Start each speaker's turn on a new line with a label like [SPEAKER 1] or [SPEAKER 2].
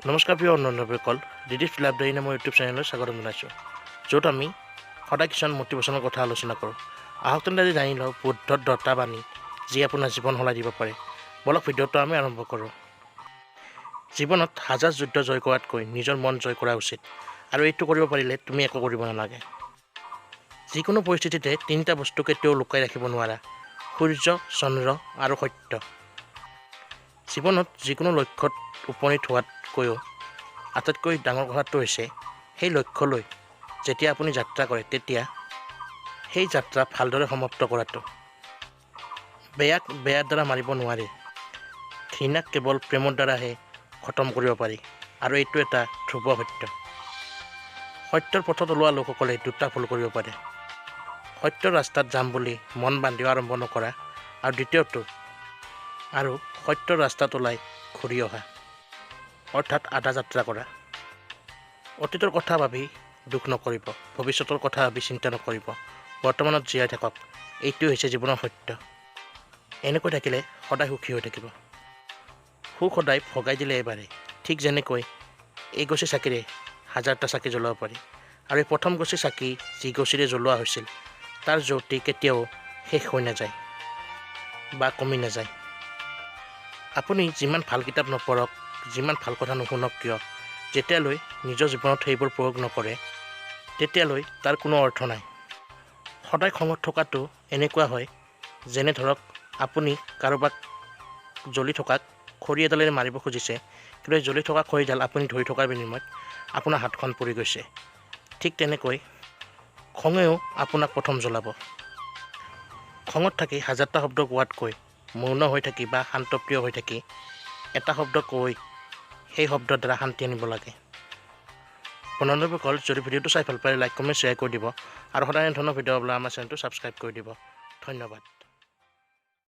[SPEAKER 1] নমস্কাৰ প্ৰিয় অন্যান্যসকল DD fill up diary নামৰ ইউটিউব চেনেললৈ স্বাগতম জনাইছোঁ, য'ত আমি সদায় কিছুমান মটিভেশ্যনৰ কথা আলোচনা কৰোঁ। আহক তেন্তে আজি জানি লওঁ বুদ্ধৰ 10টা বাণী যি আপোনাৰ জীৱন সলাই দিব পাৰে। বলক ভিডিঅ'টো আমি আৰম্ভ কৰোঁ। জীৱনত হাজাৰ যুদ্ধ জয় কৰাতকৈ নিজৰ মন জয় কৰা উচিত, আৰু এইটো কৰিব পাৰিলে তুমি একো কৰিব নালাগে। যিকোনো পৰিস্থিতিতে তিনিটা বস্তু কেতিয়াও লুকাই ৰাখিব নোৱাৰা: সূৰ্য, চন্দ্ৰ আৰু সত্য। জীৱনত যিকোনো লক্ষ্যত উপনীত হোৱাতকৈও আটাইতকৈ ডাঙৰ কথাটো হৈছে সেই লক্ষ্যলৈ যেতিয়া আপুনি যাত্ৰা কৰে তেতিয়া সেই যাত্ৰা ভালদৰে সমাপ্ত কৰাটো। বেয়াক বেয়াৰ দ্বাৰা মাৰিব নোৱাৰি, ঘৃণাক কেৱল প্ৰেমৰ দ্বাৰাহে খতম কৰিব পাৰি, আৰু এইটো এটা ধ্ৰুৱ সত্য। সত্যৰ পথত ওলোৱা লোকসকলে দুটা ভুল কৰিব পাৰে: সত্যৰ ৰাস্তাত যাম বুলি মন বান্ধিও আৰম্ভ নকৰা, আৰু দ্বিতীয়টো আৰু সত্যৰ ৰাস্তাত ওলাই ঘূৰি অহা, অৰ্থাৎ আধা যাত্ৰা কৰা। অতীতৰ কথা ভাবি দুখ নকৰিব, ভৱিষ্যতৰ কথা ভাবি চিন্তা নকৰিব, বৰ্তমানত জীয়াই থাকক। এইটোৱে হৈছে জীৱনৰ সত্য। এনেকৈ থাকিলে সদায় সুখী হৈ থাকিব। সুখ সদায় ভগাই দিলে এবাৰে, ঠিক যেনেকৈ এগছি চাকিৰে হাজাৰটা চাকি জ্বলাব পাৰি, আৰু এই প্ৰথম গছি চাকি যি গছিৰে জ্বলোৱা হৈছিল তাৰ জ্যোতি কেতিয়াও শেষ হৈ নাযায় বা কমি নাযায়। আপুনি যিমান ভাল কিতাপ নপঢ়ক, যিমান ভাল কথা নুশুনক কিয়, যেতিয়ালৈ নিজৰ জীৱনত সেইবোৰ প্ৰয়োগ নকৰে তেতিয়ালৈ তাৰ কোনো অৰ্থ নাই। সদায় খঙত থকাটো এনেকুৱা হয় যেনে ধৰক আপুনি কাৰোবাক জ্বলি থকাক খৰি এডালেৰে মাৰিব খুজিছে, কিন্তু জ্বলি থকা খৰিডাল আপুনি ধৰি থকাৰ বিনিময়ত আপোনাৰ হাতখন পুৰি গৈছে। ঠিক তেনেকৈ খঙেও আপোনাক প্ৰথম জ্বলাব। খঙত থাকি হাজাৰটা শব্দ কোৱাতকৈ মৌন হৈ থাকি বা শান্তপ্ৰিয় হৈ থাকি এটা শব্দ কৈ সেই শব্দৰ দ্বাৰা শান্তি আনিব লাগে। বন্ধুসকল, যদি ভিডিঅ'টো চাই ভাল পায় লাইক কমেণ্ট শ্বেয়াৰ কৰি দিব, আৰু সদায় এনে ধৰণৰ ভিডিঅ' পাবলৈ আমাৰ চেনেলটো ছাবস্ক্ৰাইব কৰি দিব। ধন্যবাদ।